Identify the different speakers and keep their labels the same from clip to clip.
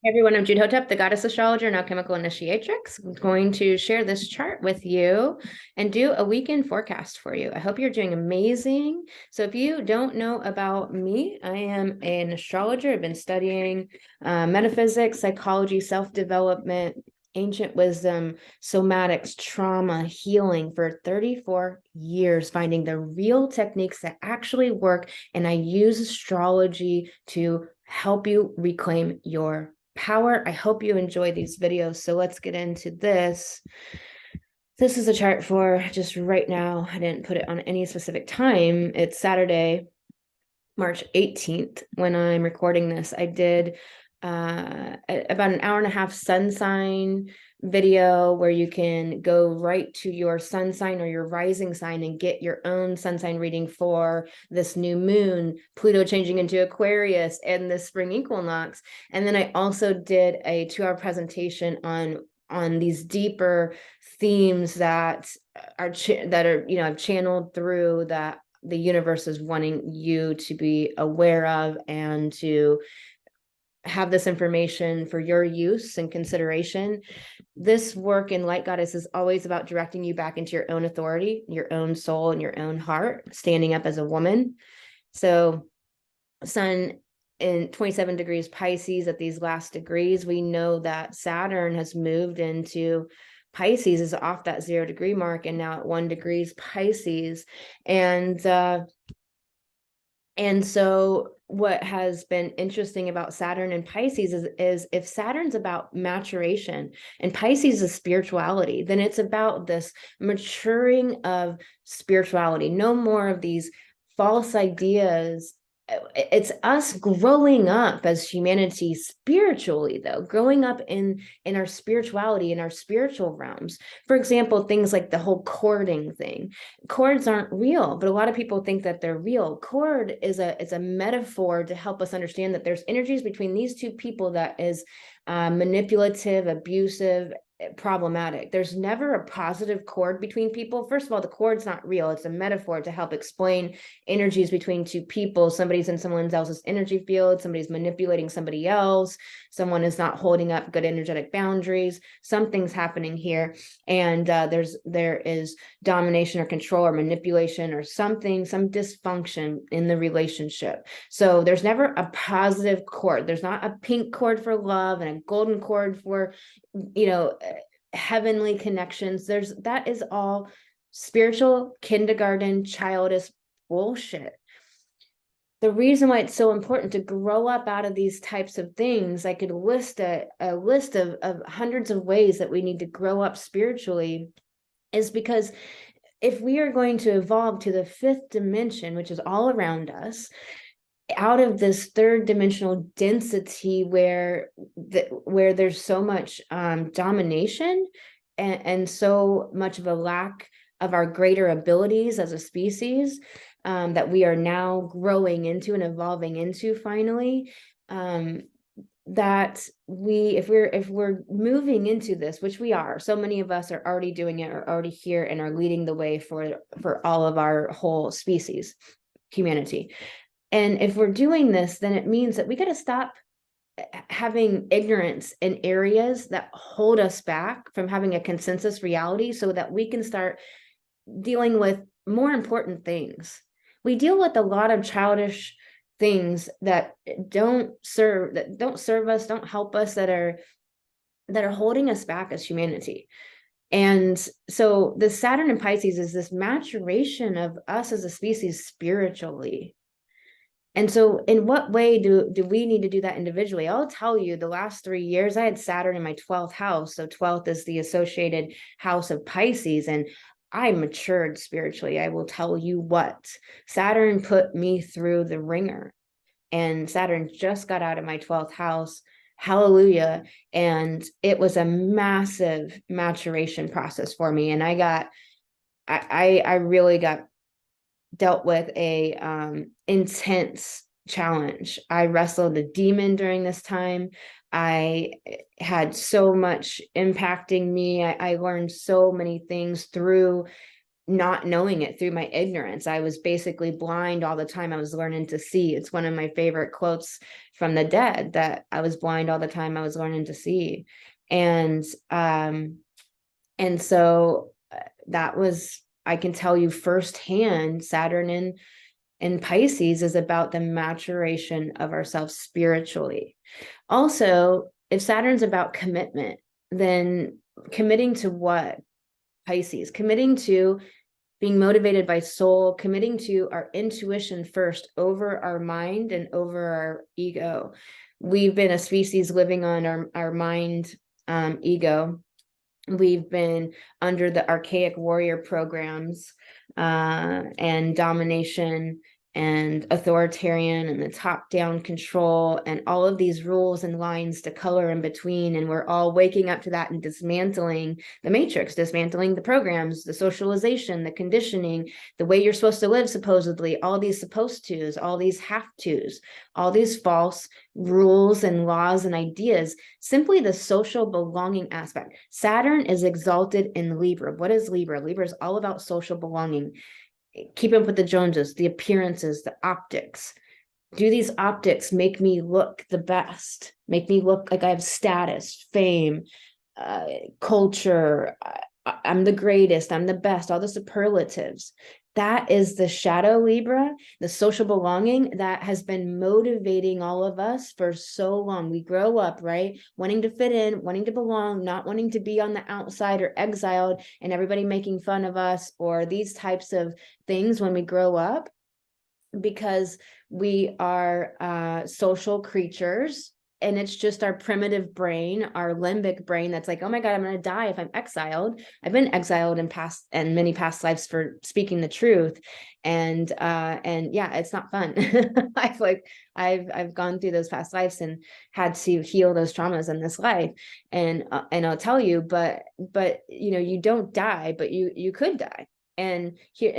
Speaker 1: Hey everyone, I'm Jude Hotep, the goddess astrologer and alchemical initiatrix. I'm going to share this chart with you and do a weekend forecast for you. I hope you're doing amazing. So if you don't know about me, I am an astrologer. I've been studying metaphysics, psychology, self-development, ancient wisdom, somatics, trauma, healing for 34 years, finding the real techniques that actually work. And I use astrology to help you reclaim your power. I hope you enjoy these videos. So let's get into this. This is a chart for just right now. I didn't put it on any specific time. It's Saturday, March 18th when I'm recording this. I did about an hour and a half sun sign video where you can go right to your sun sign or your rising sign and get your own sun sign reading for this new moon, Pluto changing into Aquarius, and the spring equinox. And then I also did a 2-hour presentation on these deeper themes that are I've channeled through that the universe is wanting you to be aware of and to have this information for your use and consideration. This work in Light Goddess is always about directing you back into your own authority, your own soul, and your own heart, standing up as a woman. So, Sun in 27 degrees Pisces at these last degrees, we know that Saturn has moved into Pisces, is off that 0 degree mark, and now at 1 degrees Pisces. And so what has been interesting about Saturn and Pisces is if Saturn's about maturation and Pisces is spirituality, then it's about this maturing of spirituality. No more of these false ideas. It's us growing up as humanity spiritually, though, growing up in our spirituality, in our spiritual realms. For example, things like the whole cording thing. Chords aren't real, but a lot of people think that they're real. Chord is a metaphor to help us understand that there's energies between these two people that is manipulative, abusive, problematic. There's never a positive chord between people. First of all, the chord's not real. It's a metaphor to help explain energies between two people. Somebody's in someone else's energy field, somebody's manipulating somebody else, someone is not holding up good energetic boundaries, something's happening here. And there is domination or control or manipulation or something, some dysfunction in the relationship. So there's never a positive chord. There's not a pink chord for love and a golden chord for, heavenly connections. That is all spiritual kindergarten childish bullshit. The reason why it's so important to grow up out of these types of things, I could list a list of hundreds of ways that we need to grow up spiritually, is because if we are going to evolve to the 5th dimension, which is all around us, out of this 3rd dimensional density where there's so much domination and so much of a lack of our greater abilities as a species, that we are now growing into and evolving into finally, that if we're moving into this, which we are, so many of us are already doing it, are already here and are leading the way for all of our whole species, humanity. And if we're doing this, then it means that we got to stop having ignorance in areas that hold us back from having a consensus reality so that we can start dealing with more important things. We deal with a lot of childish things that don't serve us, don't help us, that are holding us back as humanity. And so the Saturn and Pisces is this maturation of us as a species spiritually. And so in what way do we need to do that individually? I'll tell you, the last 3 years, I had Saturn in my 12th house. So 12th is the associated house of Pisces. And I matured spiritually. I will tell you what, Saturn put me through the ringer. And Saturn just got out of my 12th house. Hallelujah. And it was a massive maturation process for me. And I really got dealt with a intense challenge. I wrestled a demon during this time. I had so much impacting me. I learned so many things through not knowing it through my ignorance. I was basically blind all the time. I was learning to see. It's one of my favorite quotes from the dead, that I was blind all the time. I was learning to see. And so that was, I can tell you firsthand, Saturn in Pisces is about the maturation of ourselves spiritually. Also, if Saturn's about commitment, then committing to what? Pisces, committing to being motivated by soul, committing to our intuition first over our mind and over our ego. We've been a species living on our mind, ego. We've been under the archaic warrior programs, and domination and authoritarian and the top-down control and all of these rules and lines to color in between. And we're all waking up to that and dismantling the matrix, dismantling the programs, the socialization, the conditioning, the way you're supposed to live, supposedly, all these supposed tos, all these have tos, all these false rules and laws and ideas, simply the social belonging aspect. Saturn is exalted in Libra. What is Libra? Libra is all about social belonging. Keep up with the Joneses, the appearances, the optics. Do these optics make me look the best? Make me look like I have status, fame, culture, I'm the greatest, I'm the best, all the superlatives. That is the shadow Libra, the social belonging that has been motivating all of us for so long. We grow up, right? Wanting to fit in, wanting to belong, not wanting to be on the outside or exiled and everybody making fun of us, or these types of things when we grow up, because we are social creatures. And it's just our primitive brain, our limbic brain, that's like, oh my God, I'm going to die if I'm exiled. I've been exiled in past and many past lives for speaking the truth. And yeah, it's not fun. I've gone through those past lives and had to heal those traumas in this life. And I'll tell you, but you don't die, but you could die. And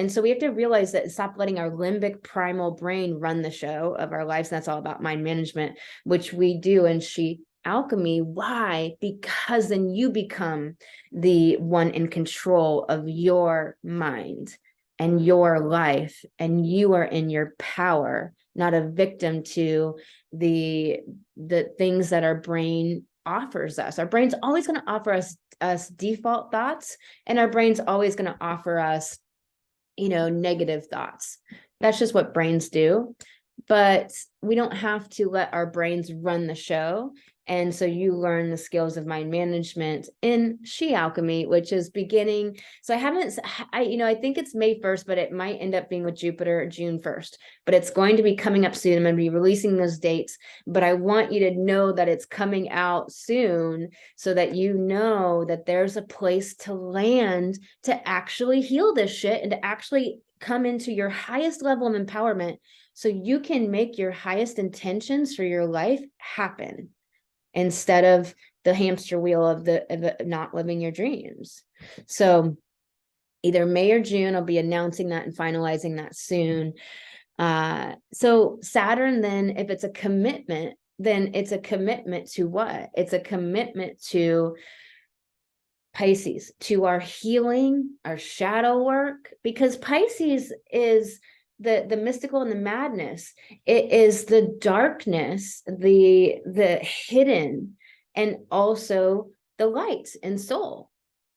Speaker 1: so we have to realize that, stop letting our limbic primal brain run the show of our lives. And that's all about mind management, which we do in She Alchemy. Why? Because then you become the one in control of your mind and your life, and you are in your power, not a victim to the things that our brain offers us. Our brain's always going to offer us default thoughts, and our brain's always going to offer us, negative thoughts. That's just what brains do. But we don't have to let our brains run the show. And so you learn the skills of mind management in She Alchemy, which is beginning. So I think it's May 1st, but it might end up being with Jupiter June 1st, but it's going to be coming up soon. I'm going to be releasing those dates, but I want you to know that it's coming out soon, so that you know that there's a place to land to actually heal this shit and to actually come into your highest level of empowerment, so you can make your highest intentions for your life happen, instead of the hamster wheel of the not living your dreams. So either May or June, I'll be announcing that and finalizing that soon. So Saturn, then, if it's a commitment, then it's a commitment to what? It's a commitment to Pisces, to our healing, our shadow work, because Pisces is the mystical and the madness. It is the darkness, the hidden, and also the light and soul,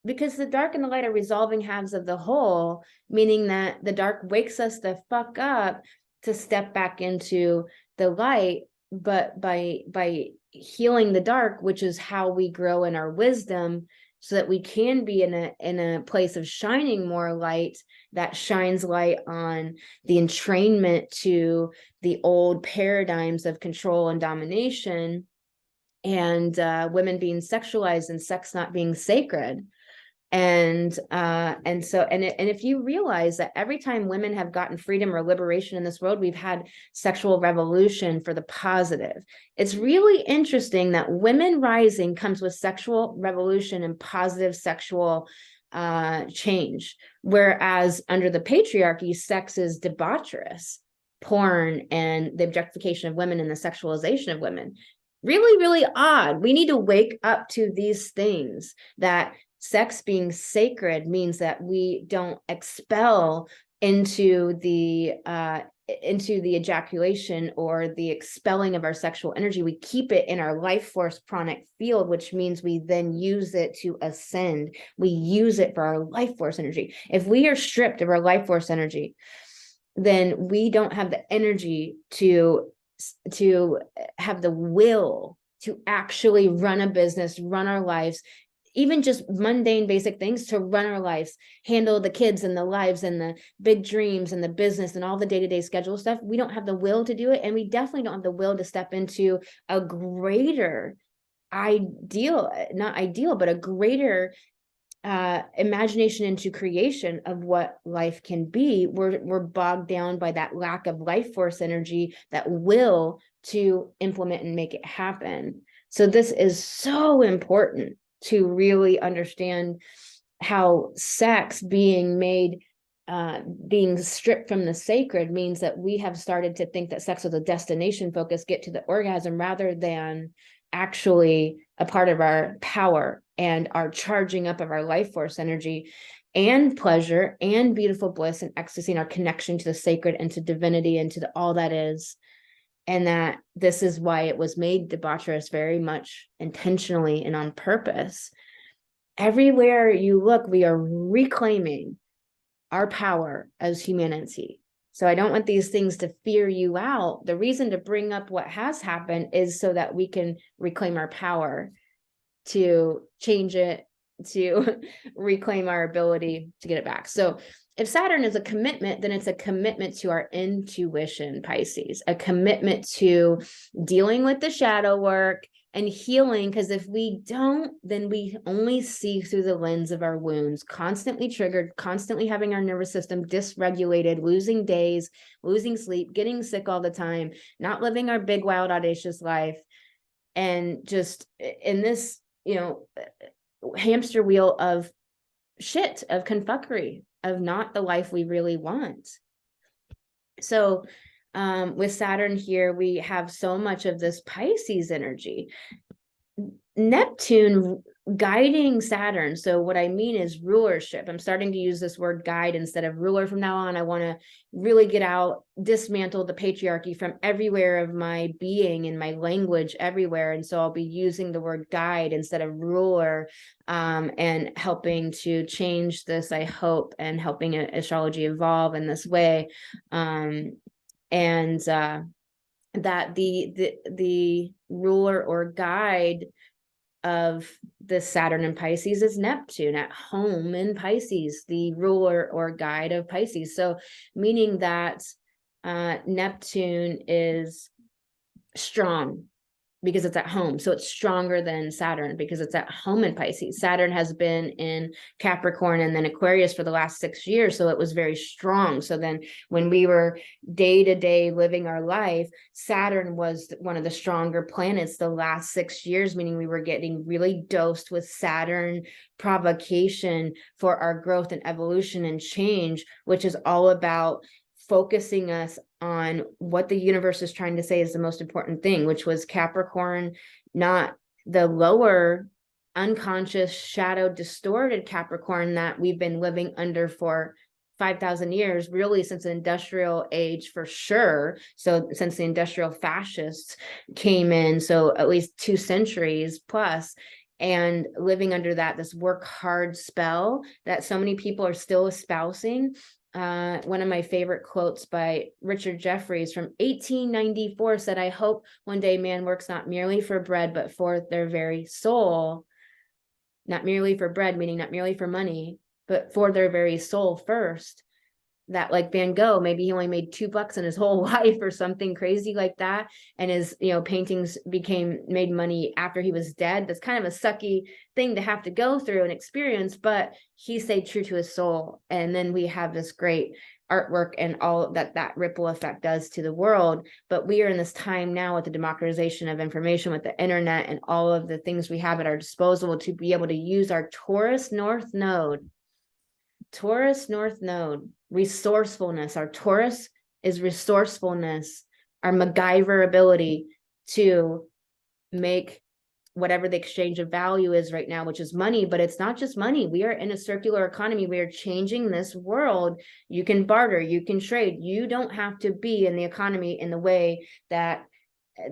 Speaker 1: because the dark and the light are resolving halves of the whole, meaning that the dark wakes us the fuck up to step back into the light. But by healing the dark, which is how we grow in our wisdom, so that we can be in a place of shining more light, that shines light on the entrainment to the old paradigms of control and domination, and women being sexualized and sex not being sacred. And if you realize that every time women have gotten freedom or liberation in this world, we've had sexual revolution for the positive. It's really interesting that women rising comes with sexual revolution and positive sexual change, whereas under the patriarchy, sex is debaucherous, porn and the objectification of women and the sexualization of women. Really, really odd. We need to wake up to these things, that Sex being sacred means that we don't expel into the ejaculation or the expelling of our sexual energy. We keep it in our life force pranic field, which means we then use it to ascend. We use it for our life force energy. If we are stripped of our life force energy, then we don't have the energy to have the will to actually run a business, run our lives, even just mundane basic things, to run our lives, handle the kids and the lives and the big dreams and the business and all the day-to-day schedule stuff. We don't have the will to do it. And we definitely don't have the will to step into a greater not ideal, but a greater imagination into creation of what life can be. We're bogged down by that lack of life force energy, that will to implement and make it happen. So this is so important to really understand how sex being made, being stripped from the sacred, means that we have started to think that sex was a destination focus, get to the orgasm, rather than actually a part of our power and our charging up of our life force energy and pleasure and beautiful bliss and ecstasy and our connection to the sacred and to divinity and to all that is. And that this is why it was made debaucherous, very much intentionally and on purpose. Everywhere you look, we are reclaiming our power as humanity. So I don't want these things to fear you out. The reason to bring up what has happened is so that we can reclaim our power, to change it, to reclaim our ability to get it back. So if Saturn is a commitment, then it's a commitment to our intuition, Pisces, a commitment to dealing with the shadow work and healing. Because if we don't, then we only see through the lens of our wounds, constantly triggered, constantly having our nervous system dysregulated, losing days, losing sleep, getting sick all the time, not living our big, wild, audacious life. And just in this, hamster wheel of shit, of confuckery, of not the life we really want. So with Saturn here, we have so much of this Pisces energy. Neptune guiding Saturn. So what I mean is rulership. I'm starting to use this word guide instead of ruler from now on. I want to really get out, dismantle the patriarchy from everywhere of my being and my language everywhere. And so I'll be using the word guide instead of ruler, and helping to change this, I hope, and helping astrology evolve in this way. That the ruler or guide of the Saturn and Pisces is Neptune at home in Pisces, the ruler or guide of Pisces. So meaning that Neptune is strong because it's at home. So it's stronger than Saturn because it's at home in Pisces. Saturn has been in Capricorn and then Aquarius for the last 6 years. So it was very strong. So then when we were day to day living our life, Saturn was one of the stronger planets the last 6 years, meaning we were getting really dosed with Saturn provocation for our growth and evolution and change, which is all about focusing us on what the universe is trying to say is the most important thing, which was Capricorn, not the lower unconscious shadow distorted Capricorn that we've been living under for 5,000 years, really since the industrial age for sure. So since the industrial fascists came in, so at least 2 centuries plus, and living under this work hard spell that so many people are still espousing. One of my favorite quotes by Richard Jefferies from 1894 said, "I hope one day man works not merely for bread, but for their very soul." Not merely for bread, meaning not merely for money, but for their very soul first. That, like Van Gogh, maybe he only made $2 in his whole life or something crazy like that, and his paintings made money after he was dead. That's kind of a sucky thing to have to go through and experience, but he stayed true to his soul. And then we have this great artwork and all that ripple effect does to the world. But we are in this time now with the democratization of information, with the internet and all of the things we have at our disposal to be able to use our Taurus North Node, resourcefulness. Our Taurus is resourcefulness, our MacGyver ability to make whatever the exchange of value is right now, which is money. But it's not just money. We are in a circular economy. We are changing this world. You can barter, you can trade. You don't have to be in the economy in the way that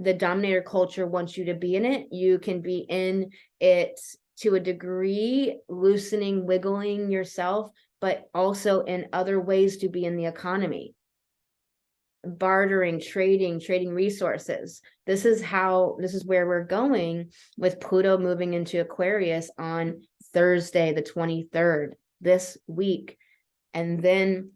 Speaker 1: the dominator culture wants you to be in it. You can be in it to a degree, loosening, wiggling yourself, but also in other ways to be in the economy. Bartering, trading resources. This is where we're going with Pluto moving into Aquarius on Thursday, the 23rd, this week. And then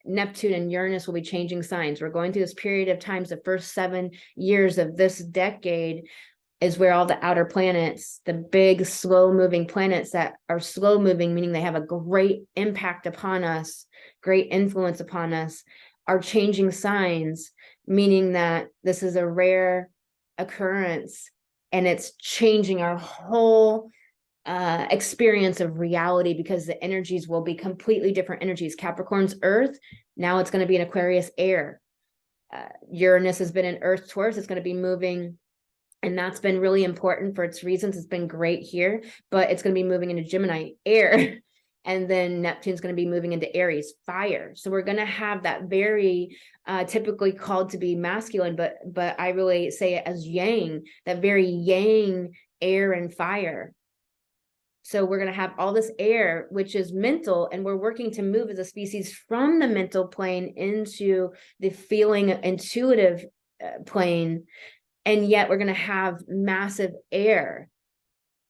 Speaker 1: Neptune and Uranus will be changing signs. We're going through this period of times. The first 7 years of this decade is where all the outer planets, the big slow moving planets that are slow moving, meaning they have a great impact upon us, great influence upon us, are changing signs, meaning that this is a rare occurrence and it's changing our whole experience of reality, because the energies will be completely different energies. Capricorn's earth, now it's going to be in Aquarius air. Uranus has been in Earth Taurus, it's going to be moving, and that's been really important for its reasons. It's been great here, but it's going to be moving into Gemini air. And then Neptune's going to be moving into Aries fire. So we're going to have that very typically called to be masculine, but I really say it as yang, that very yang air and fire. So we're going to have all this air, which is mental, and we're working to move as a species from the mental plane into the feeling intuitive plane. And yet we're going to have massive air.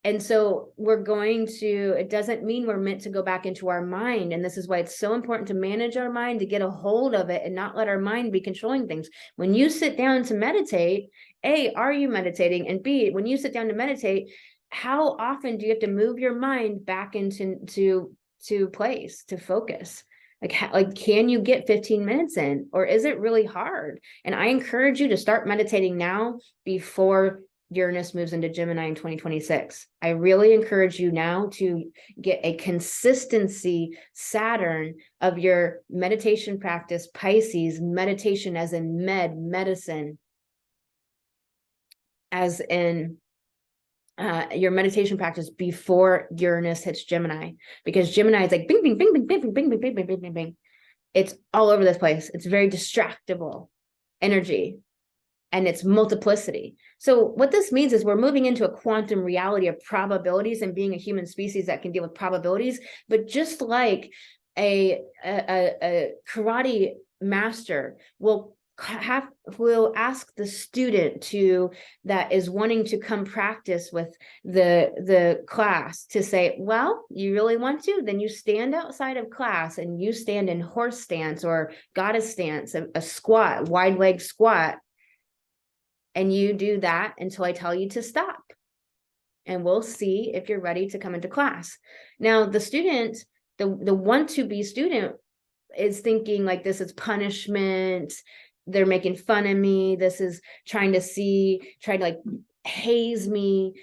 Speaker 1: And so we're going to, it doesn't mean we're meant to go back into our mind. And this is why it's so important to manage our mind, to get a hold of it and not let our mind be controlling things. When you sit down to meditate, A, are you meditating? And B, when you sit down to meditate, how often do you have to move your mind back into place, to focus? Like, can you get 15 minutes in, or is it really hard? And I encourage you to start meditating now before Uranus moves into Gemini in 2026. I really encourage you now to get a consistency Saturn of your meditation practice. Pisces, meditation as in medicine, as in your meditation practice before Uranus hits Gemini, because Gemini is like bing, bing, bing, bing, bing, bing, bing, bing, bing, bing, bing, bing. It's all over this place. It's very distractible energy, and it's multiplicity. So what this means is we're moving into a quantum reality of probabilities and being a human species that can deal with probabilities. But just like a karate master will ask the student that is wanting to come practice with the class to say, well, you really want to, then you stand outside of class and you stand in horse stance or goddess stance, a squat, wide leg squat, and you do that until I tell you to stop, and we'll see if you're ready to come into class. Now the student, the want to be student, is thinking like this is punishment, they're making fun of me, this is trying to like haze me.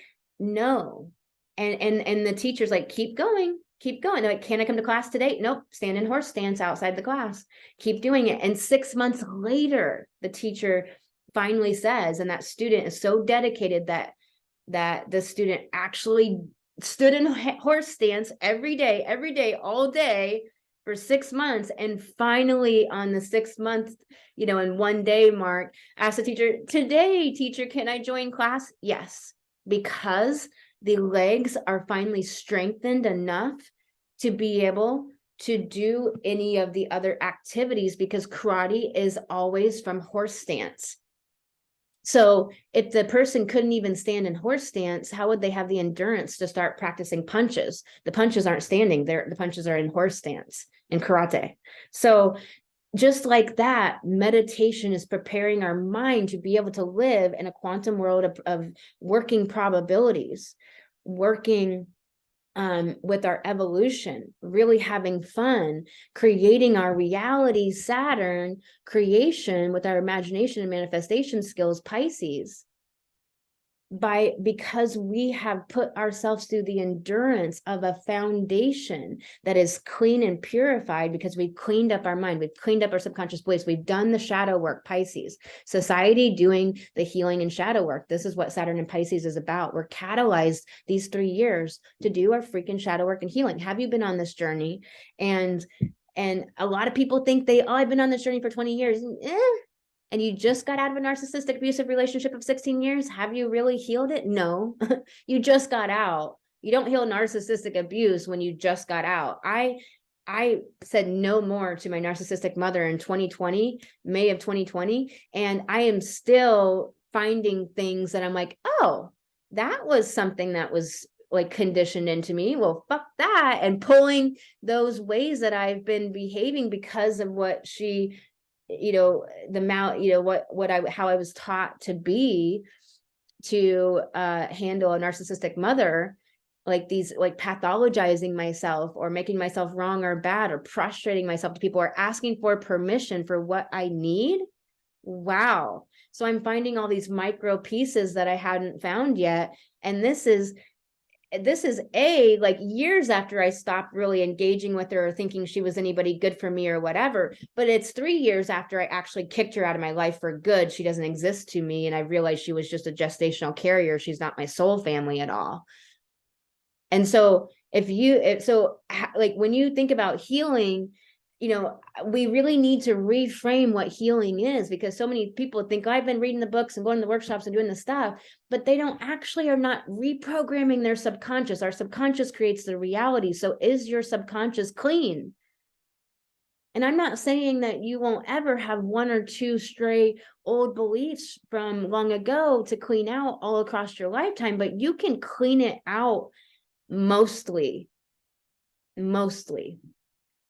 Speaker 1: No. And the teacher's like, keep going. They're like, can I come to class today? Nope. Stand in horse stance outside the class. Keep doing it. And 6 months later, the teacher finally says, and that student is so dedicated that the student actually stood in horse stance every day, all day, for 6 months, and finally on the 6th month, in 1 day mark, asked the teacher, today, teacher, can I join class? Yes, because the legs are finally strengthened enough to be able to do any of the other activities, because karate is always from horse stance. So if the person couldn't even stand in horse stance, how would they have the endurance to start practicing punches? The punches aren't standing there. The punches are in horse stance in karate. So just like that, meditation is preparing our mind to be able to live in a quantum world of working probabilities, working with our evolution, really having fun, creating our reality, Saturn, creation with our imagination and manifestation skills, Pisces. because we have put ourselves through the endurance of a foundation that is clean and purified, because we've cleaned up our mind, we've cleaned up our subconscious beliefs, we've done the shadow work. Pisces society doing the healing and shadow work. This is what Saturn and Pisces is about. We're catalyzed these 3 years to do our freaking shadow work and healing. Have you been on this journey? And a lot of people think I've been on this journey for 20 years. And you just got out of a narcissistic abusive relationship of 16 years. Have you really healed it? No, you just got out. You don't heal narcissistic abuse when you just got out. I said no more to my narcissistic mother in 2020, May of 2020. And I am still finding things that I'm like, oh, that was something that was like conditioned into me. Well, fuck that. And pulling those ways that I've been behaving because of what she, how I was taught to be, to handle a narcissistic mother, like these, like pathologizing myself or making myself wrong or bad or prostrating myself to people or asking for permission for what I need. Wow. So I'm finding all these micro pieces that I hadn't found yet. And this is like years after I stopped really engaging with her or thinking she was anybody good for me or whatever. But it's 3 years after I actually kicked her out of my life for good. She doesn't exist to me. And I realized she was just a gestational carrier. She's not my soul family at all. And so like when you think about healing, we really need to reframe what healing is, because so many people think, I've been reading the books and going to the workshops and doing the stuff, but they are not reprogramming their subconscious. Our subconscious creates the reality. So is your subconscious clean? And I'm not saying that you won't ever have 1 or 2 stray old beliefs from long ago to clean out all across your lifetime, but you can clean it out mostly,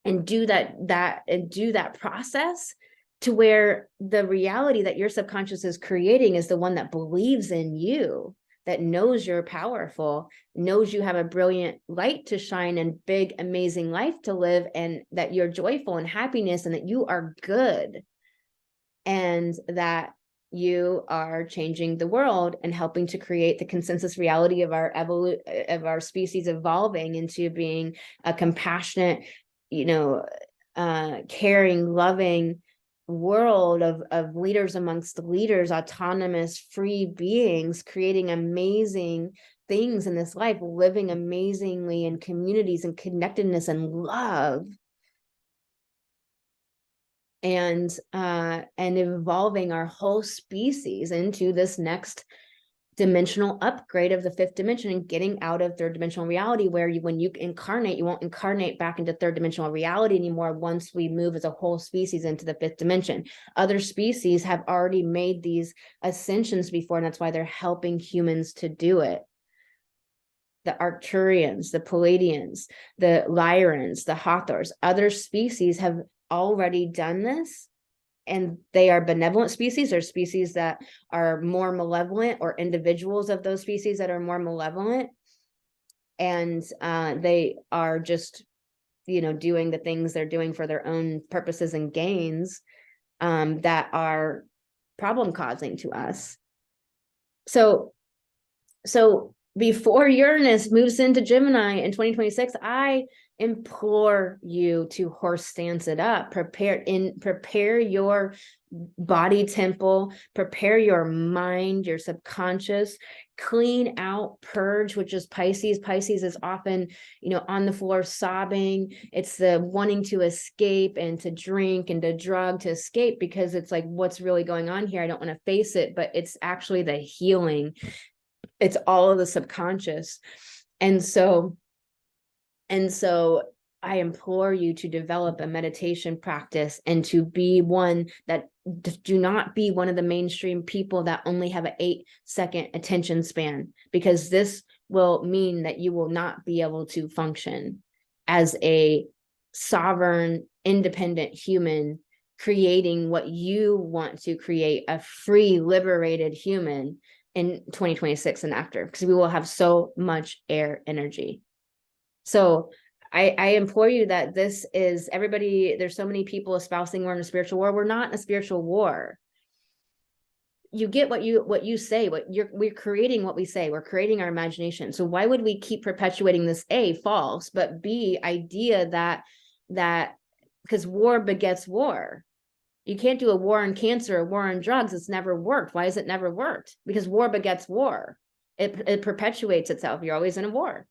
Speaker 1: and do that process to where the reality that your subconscious is creating is the one that believes in you, that knows you're powerful, knows you have a brilliant light to shine and big, amazing life to live, and that you're joyful and happiness and that you are good, and that you are changing the world and helping to create the consensus reality of our species evolving into being a compassionate, caring, loving world of leaders amongst leaders, autonomous, free beings, creating amazing things in this life, living amazingly in communities and connectedness and love. And evolving our whole species into this next dimensional upgrade of the 5th dimension, and getting out of 3rd dimensional reality, where when you incarnate, you won't incarnate back into 3rd dimensional reality anymore once we move as a whole species into the 5th dimension. Other species have already made these ascensions before, and that's why they're helping humans to do it. The Arcturians, the Palladians, the Lyrans, the Hathors, other species have already done this, and they are benevolent species, or species that are more malevolent, or individuals of those species that are more malevolent, and they are just doing the things they're doing for their own purposes and gains, that are problem causing to us. So before Uranus moves into Gemini in 2026, I implore you to horse stance it up. Prepare your body temple, prepare your mind, your subconscious, clean out, purge, which is Pisces. Pisces is often, on the floor sobbing. It's the wanting to escape and to drink and to drug to escape, because it's like, what's really going on here? I don't want to face it, but it's actually the healing. It's all of the subconscious. And so I implore you to develop a meditation practice, and to be one that do not be one of the mainstream people that only have an 8-second attention span, because this will mean that you will not be able to function as a sovereign, independent human, creating what you want to create, a free, liberated human in 2026 and after, because we will have so much air energy. So I implore you that this is everybody. There's so many people espousing we're in a spiritual war. We're not in a spiritual war. you get what you say, we're creating what we say, we're creating our imagination. So why would we keep perpetuating this A, false, but B, idea that because war begets war. You can't do a war on cancer, a war on drugs. It's never worked. Why has it never worked? Because war begets war. It perpetuates itself. You're always in a war.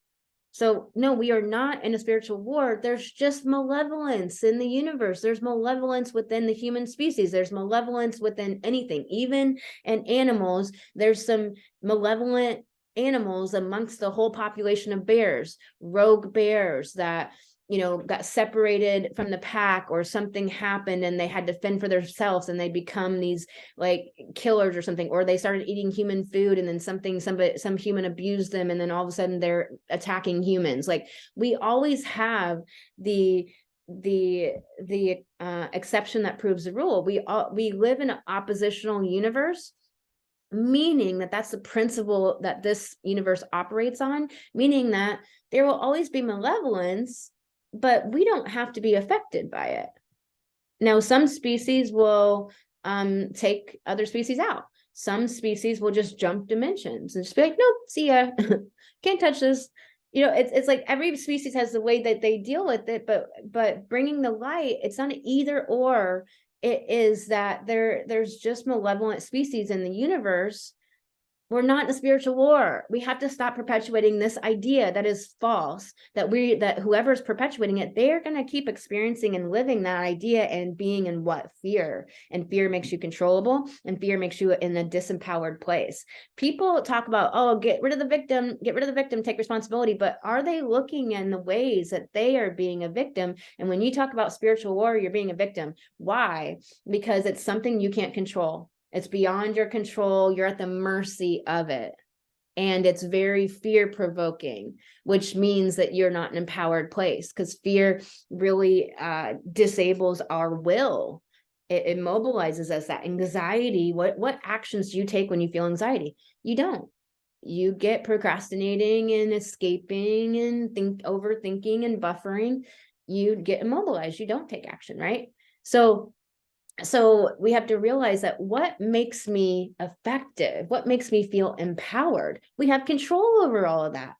Speaker 1: So no, we are not in a spiritual war. There's just malevolence in the universe. There's malevolence within the human species. There's malevolence within anything, even in animals. There's some malevolent animals amongst the whole population of bears, rogue bears that, you know, got separated from the pack, or something happened and they had to fend for themselves and they become these like killers or something, or they started eating human food and then some human abused them and then all of a sudden they're attacking humans. Like, we always have the exception that proves the rule. We live in an oppositional universe, meaning that that's the principle that this universe operates on, meaning that there will always be malevolence, but we don't have to be affected by it. Now, some species will take other species out. Some species will just jump dimensions and just be like, nope, see ya, can't touch this. You know, it's like every species has the way that they deal with it, but bringing the light, it's not an either or. It is that there's just malevolent species in the universe. We're not in a spiritual war. We have to stop perpetuating this idea that is false, that whoever's perpetuating it, they're going to keep experiencing and living that idea and being in what? Fear. And fear makes you controllable, and fear makes you in a disempowered place. People talk about, oh, get rid of the victim, take responsibility. But are they looking in the ways that they are being a victim? And when you talk about spiritual war, you're being a victim. Why? Because it's something you can't control. It's beyond your control. You're at the mercy of it. And it's very fear provoking, which means that you're not in an empowered place, because fear really disables our will. It immobilizes us. That anxiety, what actions do you take when you feel anxiety? You don't. You get procrastinating and escaping and overthinking and buffering. You get immobilized. You don't take action, right? So we have to realize that what makes me effective, what makes me feel empowered, we have control over all of that.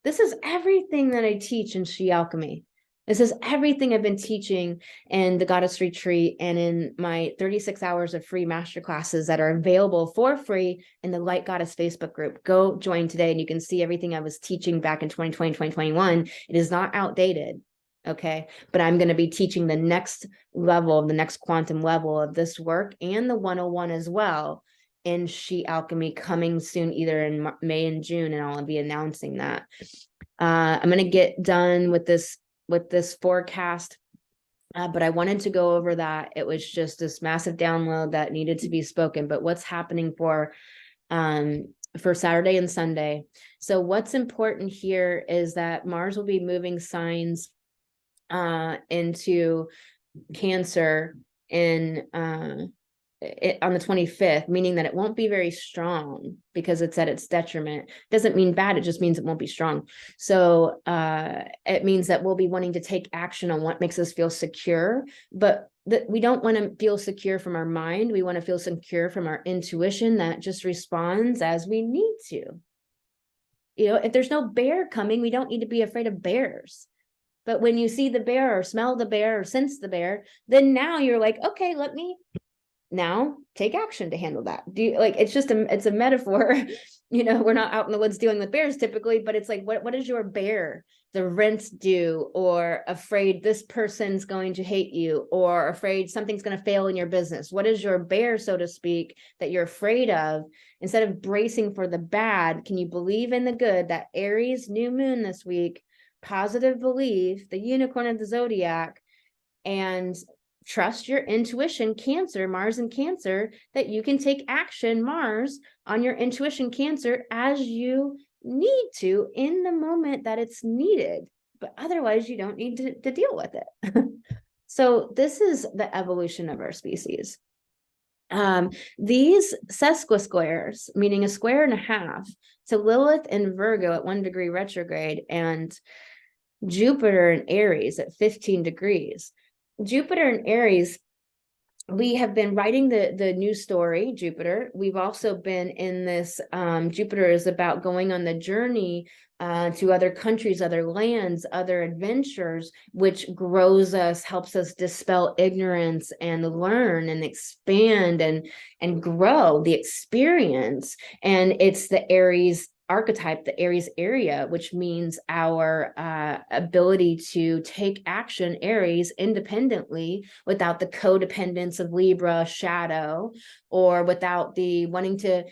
Speaker 1: This is everything that I teach in She Alchemy. This is everything I've been teaching in the Goddess Retreat and in my 36 hours of free masterclasses that are available for free in the Light Goddess Facebook group. Go join today and you can see everything I was teaching back in 2020, 2021. It is not outdated. Okay, but I'm going to be teaching the next level, the next quantum level of this work, and the 101 as well in She Alchemy, coming soon, either in May and June, and I'll be announcing that. I'm going to get done with this forecast, but I wanted to go over that. It was just this massive download that needed to be spoken. But what's happening for Saturday and Sunday? So what's important here is that Mars will be moving signs into Cancer on the 25th, meaning that it won't be very strong because it's at its detriment. Doesn't mean bad, it just means it won't be strong. So it means that we'll be wanting to take action on what makes us feel secure, but we don't want to feel secure from our mind. We want to feel secure from our intuition that just responds as we need to. You know, if there's no bear coming, we don't need to be afraid of bears. But when you see the bear or smell the bear or sense the bear, then now you're like, okay, let me now take action to handle that. It's a metaphor. You know, we're not out in the woods dealing with bears typically, but it's like, what is your bear? The rent due, or afraid this person's going to hate you, or afraid something's going to fail in your business. What is your bear, so to speak, that you're afraid of? Instead of bracing for the bad, can you believe in the good? That Aries new moon this week, positive belief, the unicorn of the zodiac, and trust your intuition, Cancer, Mars in Cancer, that you can take action, Mars, on your intuition, Cancer, as you need to in the moment that it's needed. But otherwise, you don't need to deal with it. So this is the evolution of our species. These sesquisquares, meaning a square and a half, to Lilith in Virgo at 1 degree retrograde, and Jupiter in Aries at 15 degrees. Jupiter in Aries we have been writing the new story, Jupiter. We've also been in this, Jupiter is about going on the journey to other countries, other lands, other adventures, which grows us, helps us dispel ignorance and learn and expand and grow the experience. And it's the Aries archetype, the Aries area, which means our ability to take action, Aries, independently without the codependence of Libra, shadow, or without the wanting to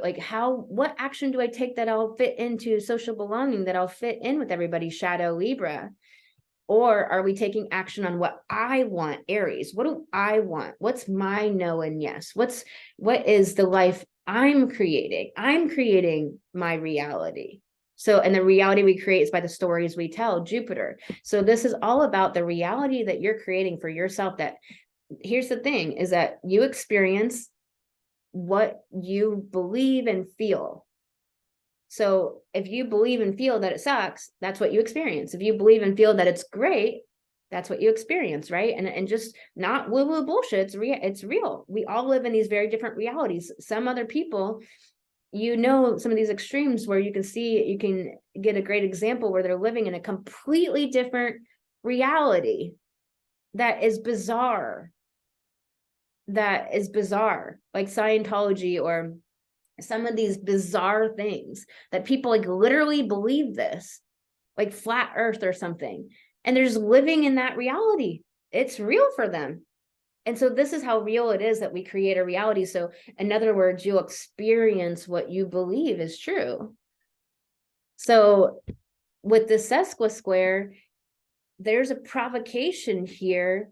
Speaker 1: like, what action do I take that I'll fit into social belonging, that I'll fit in with everybody, shadow, Libra? Or are we taking action on what I want, Aries? What do I want? What's my no and yes? What is the life I'm creating? I'm creating my reality. So, and the reality we create is by the stories we tell, Jupiter. So this is all about the reality that you're creating for yourself. That, here's the thing, is that you experience what you believe and feel. So if you believe and feel that it sucks, that's what you experience. If you believe and feel that it's great, that's what you experience, right? And just not woo-woo bullshit. It's real. We all live in these very different realities. Some other people, some of these extremes where you can get a great example where they're living in a completely different reality that is bizarre. Like Scientology, or some of these bizarre things that people like literally believe this, like flat earth or something, and they're just living in that reality. It's real for them. And so this is how real it is that we create a reality. So in other words, you'll experience what you believe is true. So with the sesquisquare, there's a provocation here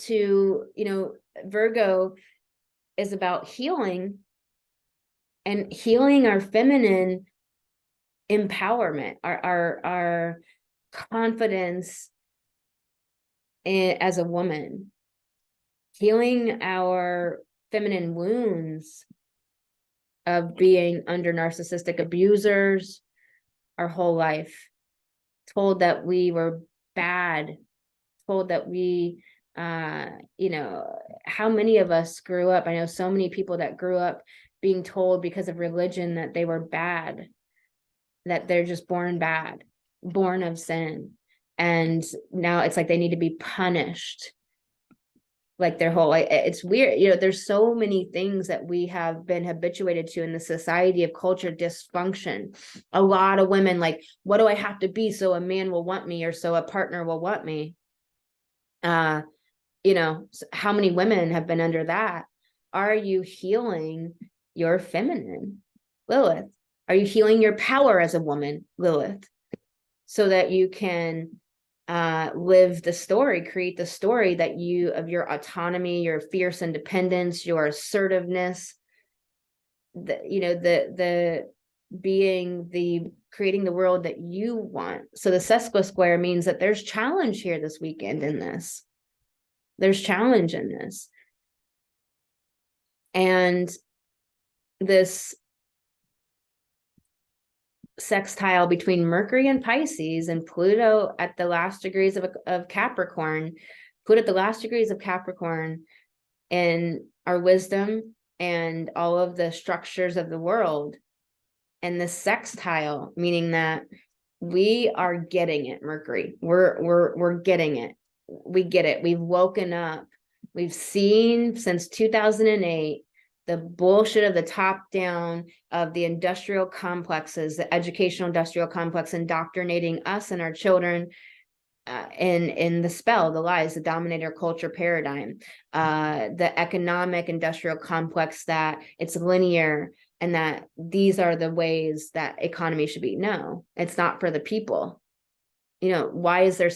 Speaker 1: to, Virgo is about healing, and healing our feminine empowerment, our confidence as a woman, healing our feminine wounds of being under narcissistic abusers our whole life, told that we were bad, told that we, how many of us grew up? I know so many people that grew up being told because of religion that they were bad, that they're just born bad, born of sin. And now it's like they need to be punished. Like their whole, it's weird. There's so many things that we have been habituated to in the society of culture dysfunction. A lot of women, like, what do I have to be so a man will want me, or so a partner will want me? How many women have been under that? Are you healing your feminine, Lilith? Are you healing your power as a woman, Lilith? So that you can live the story, create the story that of your autonomy, your fierce independence, your assertiveness, creating the world that you want. So the sesquisquare means that there's challenge here this weekend in this. There's challenge in this. And this sextile between Mercury and Pisces and Pluto at the last degrees of Capricorn, Pluto at the last degrees of Capricorn, in our wisdom and all of the structures of the world. And the sextile, meaning that we are getting it, Mercury. We're getting it. We get it. We've woken up. We've seen since 2008 the bullshit of the top down of the industrial complexes, the educational industrial complex, indoctrinating us and our children in the spell, the lies, the dominator culture paradigm, the economic industrial complex, that it's linear and that these are the ways that economy should be. No, it's not for the people. Why is there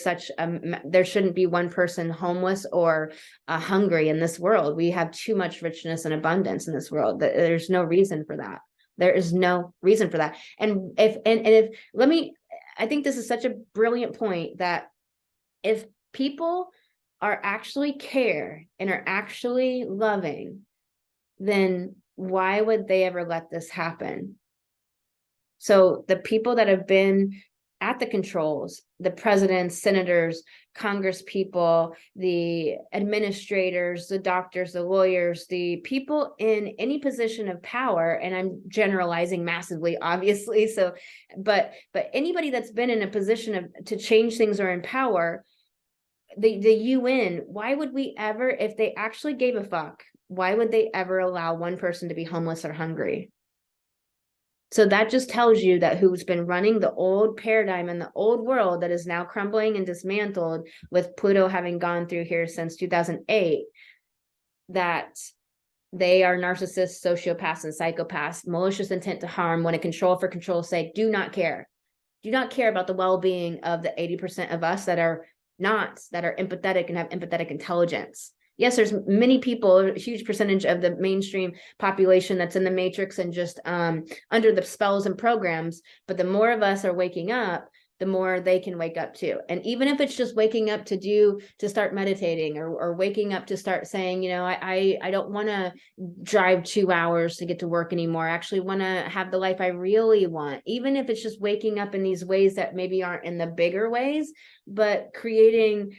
Speaker 1: there shouldn't be one person homeless or hungry in this world? We have too much richness and abundance in this world. There's no reason for that. There is no reason for that. And I think this is such a brilliant point, that if people are actually care and are actually loving, then why would they ever let this happen? So the people that have been at the controls, the presidents, senators, Congress people, the administrators, the doctors, the lawyers, the people in any position of power, and I'm generalizing massively, obviously. So, but anybody that's been in a position to change things or in power, the UN, why would we ever, if they actually gave a fuck, why would they ever allow one person to be homeless or hungry? So that just tells you that who's been running the old paradigm and the old world that is now crumbling and dismantled, with Pluto having gone through here since 2008, that they are narcissists, sociopaths, and psychopaths, malicious intent to harm, want to control for control's sake, do not care. Do not care about the well-being of the 80% of us that are empathetic and have empathetic intelligence. Yes, there's many people, a huge percentage of the mainstream population that's in the matrix and just under the spells and programs. But the more of us are waking up, the more they can wake up too. And even if it's just waking up to start meditating, or waking up to start saying, you know, I don't want to drive 2 hours to get to work anymore. I actually want to have the life I really want. Even if it's just waking up in these ways that maybe aren't in the bigger ways, but creating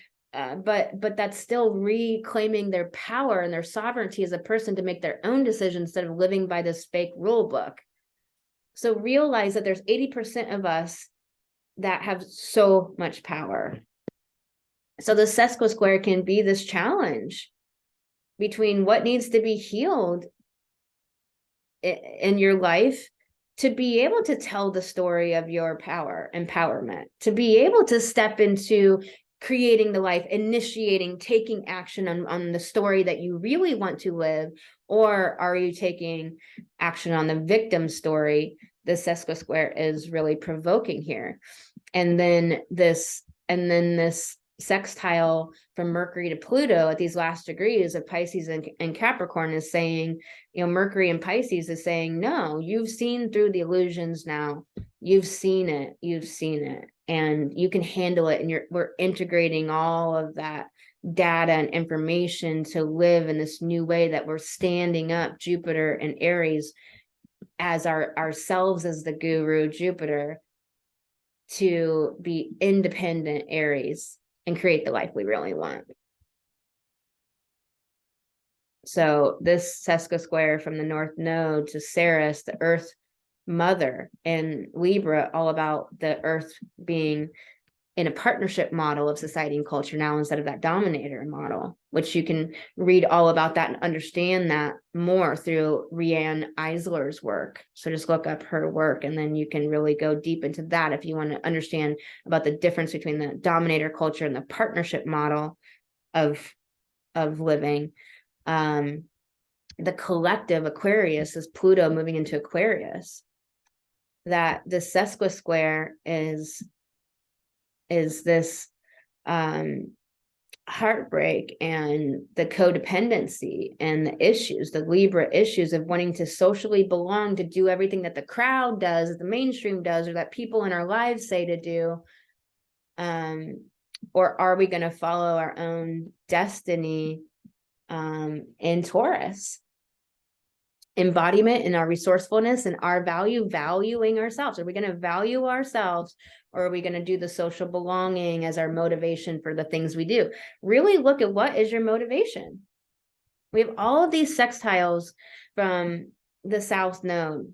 Speaker 1: but that's still reclaiming their power and their sovereignty as a person to make their own decisions instead of living by this fake rule book. So realize that there's 80% of us that have so much power. So the sesqui square can be this challenge between what needs to be healed in your life to be able to tell the story of your power, empowerment, to be able to step into creating the life, initiating, taking action on the story that you really want to live, or are you taking action on the victim story? The sesqui square is really provoking here. And then this sextile from Mercury to Pluto at these last degrees of Pisces and Capricorn is saying, you know, Mercury in Pisces is saying, no, you've seen through the illusions now. You've seen it, and you can handle it. And we're integrating all of that data and information to live in this new way that we're standing up Jupiter and Aries as ourselves as the guru, Jupiter, to be independent Aries and create the life we really want. So this sesqui square from the North Node to Ceres, the Earth Mother, and Libra, all about the Earth being in a partnership model of society and culture now instead of that dominator model, which you can read all about that and understand that more through Rianne Eisler's work. So just look up her work, and then you can really go deep into that if you want to understand about the difference between the dominator culture and the partnership model of living. The collective Aquarius is Pluto moving into Aquarius. That the sesqui square is this heartbreak and the codependency and the issues, the Libra issues of wanting to socially belong, to do everything that the crowd does, that the mainstream does, or that people in our lives say to do. Or are we going to follow our own destiny in Taurus? Embodiment and our resourcefulness and our valuing ourselves. Are we going to value ourselves, or are we going to do the social belonging as our motivation for the things we do? Really look at what is your motivation. We have all of these sextiles from the South Node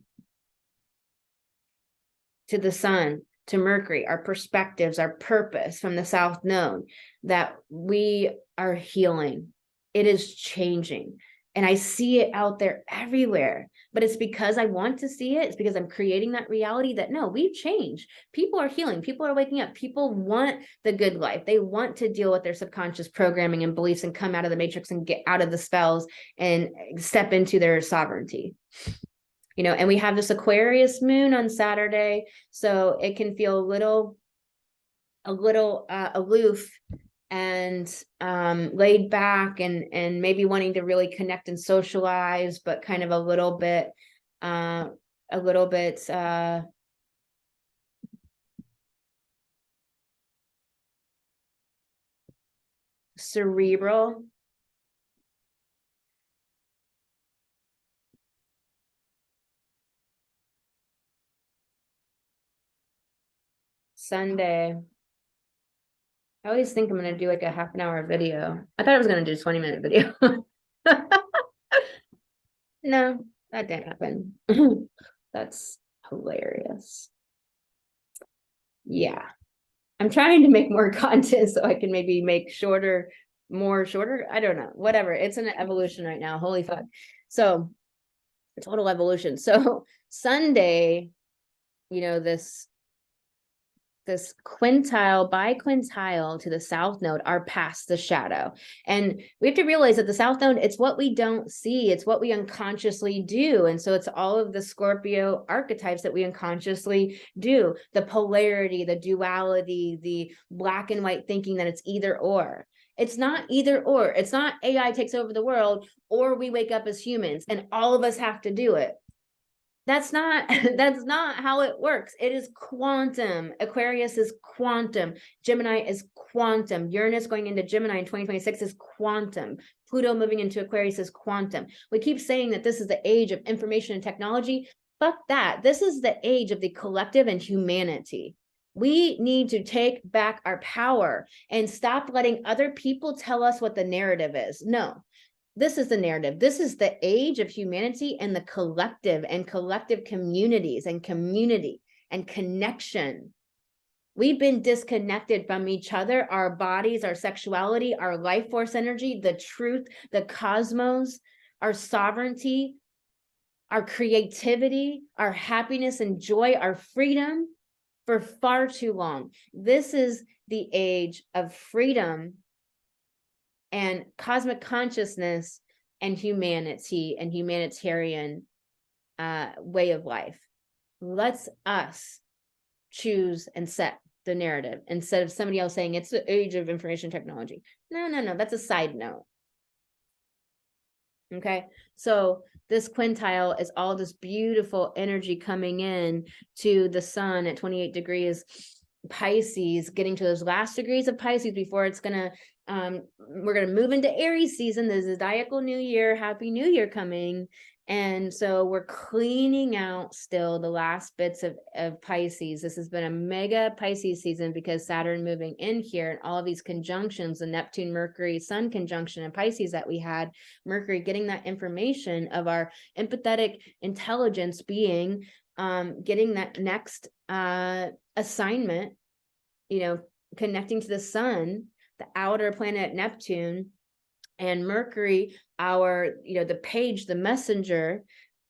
Speaker 1: to the Sun to Mercury, our perspectives, our purpose from the South Node, that we are healing. It is changing. And I see it out there everywhere, but it's because I want to see it. It's because I'm creating that reality that no, we've changed. People are healing. People are waking up. People want the good life. They want to deal with their subconscious programming and beliefs and come out of the matrix and get out of the spells and step into their sovereignty. You know, and we have this Aquarius moon on Saturday, so it can feel a little aloof and laid back, and maybe wanting to really connect and socialize, but kind of a little bit cerebral. Sunday, I always think I'm going to do like a half an hour video. I thought I was going to do a 20-minute video. No, that didn't happen. That's hilarious. Yeah. I'm trying to make more content so I can maybe make more shorter. I don't know. Whatever. It's an evolution right now. Holy fuck. So, total evolution. So, Sunday, this quintile by quintile to the south node are past the shadow. And we have to realize that the south node, it's what we don't see. It's what we unconsciously do. And so it's all of the Scorpio archetypes that we unconsciously do. The polarity, the duality, the black and white thinking that it's either or. It's not either or. It's not AI takes over the world or we wake up as humans and all of us have to do it. That's not how it works. It is quantum. Aquarius is quantum. Gemini is quantum. Uranus going into Gemini in 2026 is quantum. Pluto moving into Aquarius is quantum. We keep saying that this is the age of information and technology. Fuck that. This is the age of the collective and humanity. We need to take back our power and stop letting other people tell us what the narrative is. No. This is the narrative. This is the age of humanity and the collective and collective communities and community and connection. We've been disconnected from each other, our bodies, our sexuality, our life force energy, the truth, the cosmos, our sovereignty, our creativity, our happiness and joy, our freedom for far too long. This is the age of freedom and cosmic consciousness and humanity and humanitarian way of life. Let's us choose and set the narrative instead of somebody else saying it's the age of information technology. No, that's a side note. Okay, so this quintile is all this beautiful energy coming in to the sun at 28 degrees Pisces, getting to those last degrees of Pisces before it's gonna we're gonna move into Aries season. There's a zodiacal new year, happy new year coming. And so we're cleaning out still the last bits of Pisces. This has been a mega Pisces season because Saturn moving in here and all of these conjunctions, the Neptune, Mercury, Sun conjunction in Pisces that we had, Mercury getting that information of our empathetic intelligence being, getting that next assignment, connecting to the sun, the outer planet Neptune, and Mercury, our, the page, the messenger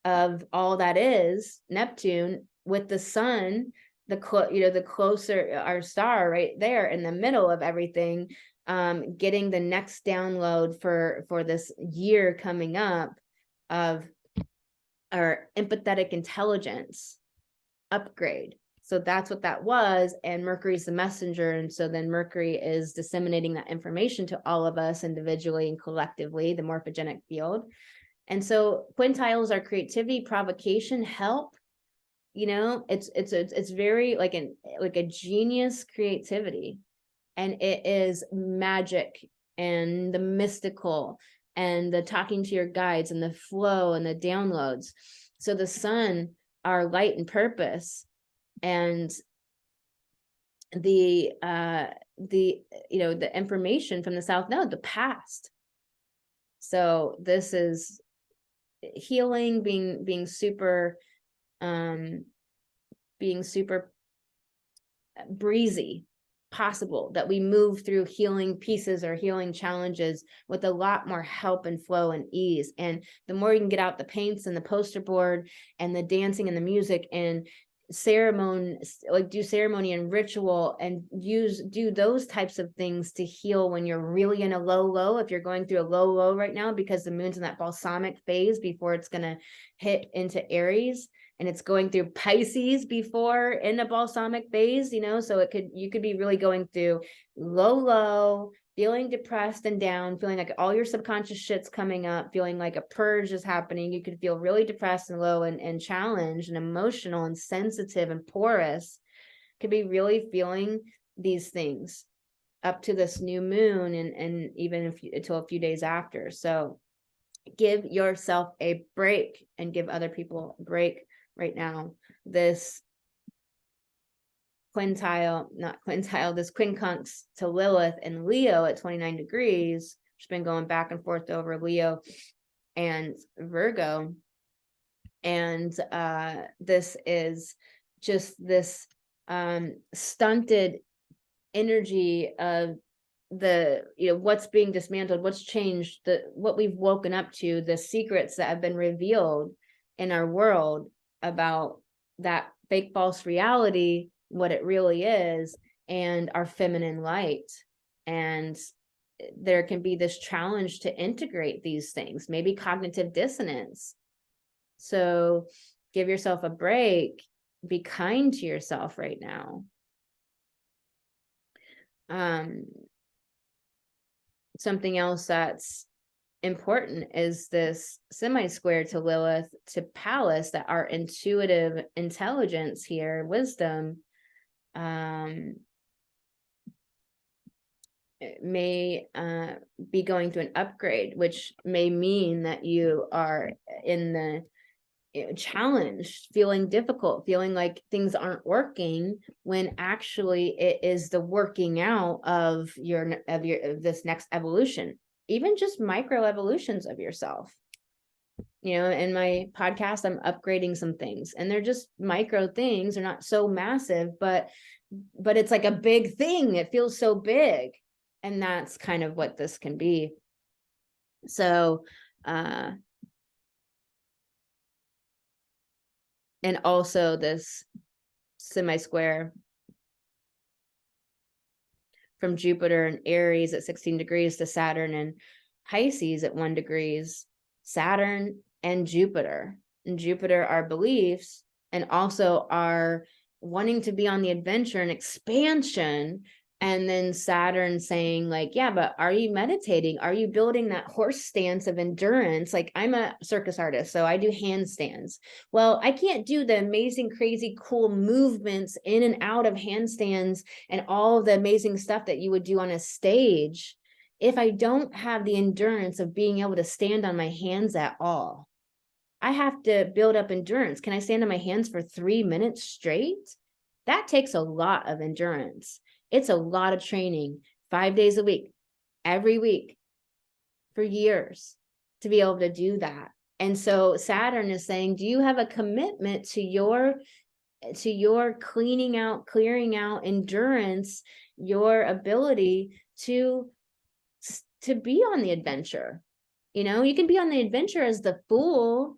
Speaker 1: of all that is Neptune, with the sun, the closer, our star right there in the middle of everything, getting the next download for this year coming up of our empathetic intelligence upgrade. So that's what that was. And Mercury's the messenger. And so then Mercury is disseminating that information to all of us individually and collectively, the morphogenic field. And so quintiles are creativity, provocation, help. It's very like a genius creativity. And it is magic and the mystical and the talking to your guides and the flow and the downloads. So the sun, our light and purpose, and the information from the south node, the past. So this is healing, being super breezy, possible that we move through healing pieces or healing challenges with a lot more help and flow and ease. And the more you can get out the paints and the poster board and the dancing and the music and ceremony, like do ceremony and ritual and do those types of things to heal when you're really in a low, if you're going through a low right now, because the moon's in that balsamic phase before it's going to hit into Aries, and it's going through Pisces before in a balsamic phase, so you could be really going through low, feeling depressed and down, feeling like all your subconscious shit's coming up, feeling like a purge is happening. You could feel really depressed and low and challenged and emotional and sensitive and porous. Could be really feeling these things up to this new moon and even until a few days after. So give yourself a break and give other people a break right now. This this quincunx to Lilith in Leo at 29 degrees, which has been going back and forth over Leo and Virgo. And this is just this stunted energy of the, what's being dismantled, what's changed, what we've woken up to, the secrets that have been revealed in our world about that fake false reality, what it really is, and our feminine light. And there can be this challenge to integrate these things, maybe cognitive dissonance. So give yourself a break, be kind to yourself right now. Something else that's important is this semi-square to Lilith to Pallas, that our intuitive intelligence here, wisdom, may be going through an upgrade, which may mean that you are in the challenged, feeling difficult, feeling like things aren't working, when actually it is the working out of this next evolution, even just micro evolutions of yourself. In my podcast, I'm upgrading some things, and they're just micro things. They're not so massive, but it's like a big thing. It feels so big. And that's kind of what this can be. So, and also this semi-square from Jupiter and Aries at 16 degrees to Saturn and Pisces at 1 degrees. Saturn and Jupiter. And Jupiter, our beliefs, and also our wanting to be on the adventure and expansion. And then Saturn saying like, yeah, but are you meditating? Are you building that horse stance of endurance? Like, I'm a circus artist, so I do handstands. Well, I can't do the amazing, crazy, cool movements in and out of handstands and all of the amazing stuff that you would do on a stage if I don't have the endurance of being able to stand on my hands at all. I have to build up endurance. Can I stand on my hands for 3 minutes straight? That takes a lot of endurance. It's a lot of training, 5 days a week, every week, for years to be able to do that. And so Saturn is saying, do you have a commitment to your clearing out endurance, your ability to be on the adventure? You can be on the adventure as the fool,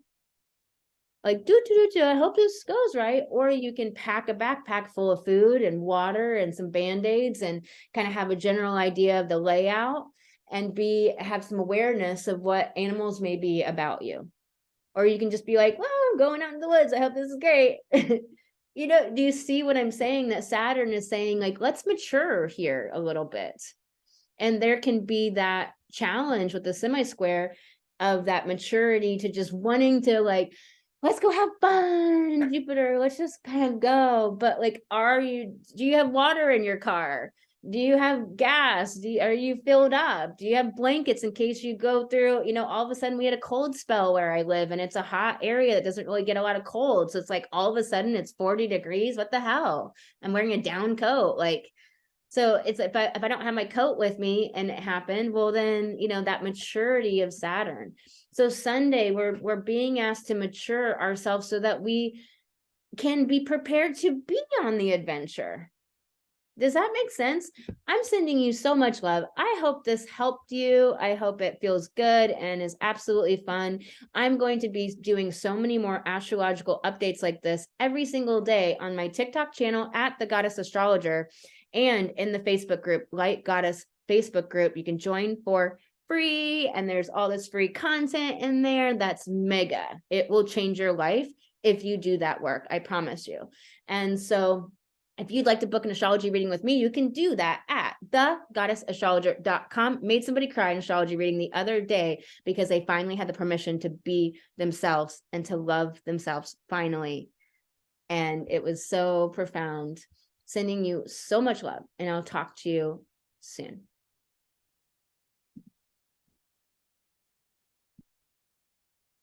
Speaker 1: like, I hope this goes right. Or you can pack a backpack full of food and water and some Band-Aids and kind of have a general idea of the layout and have some awareness of what animals may be about you. Or you can just be like, well, I'm going out in the woods. I hope this is great. Do you see what I'm saying? That Saturn is saying, like, let's mature here a little bit. And there can be that challenge with the semi-square of that maturity to just wanting to, like, let's go have fun, Jupiter, let's just kind of go. But like, do you have water in your car? Do you have gas? Are you filled up? Do you have blankets in case you go through, all of a sudden we had a cold spell where I live and it's a hot area that doesn't really get a lot of cold. So it's like all of a sudden it's 40 degrees. What the hell? I'm wearing a down coat. Like, so it's if I don't have my coat with me and it happened, well then, that maturity of Saturn. So Sunday, we're being asked to mature ourselves so that we can be prepared to be on the adventure. Does that make sense? I'm sending you so much love. I hope this helped you. I hope it feels good and is absolutely fun. I'm going to be doing so many more astrological updates like this every single day on my TikTok channel at The Goddess Astrologer and in the Facebook group, Light Goddess Facebook group. You can join for free, and there's all this free content in there that's mega. It will change your life if you do that work, I promise you. And so if you'd like to book an astrology reading with me, you can do that at thegoddessastrologer.com. Made somebody cry in astrology reading the other day because they finally had the permission to be themselves and to love themselves finally. And it was so profound. Sending you so much love, and I'll talk to you soon.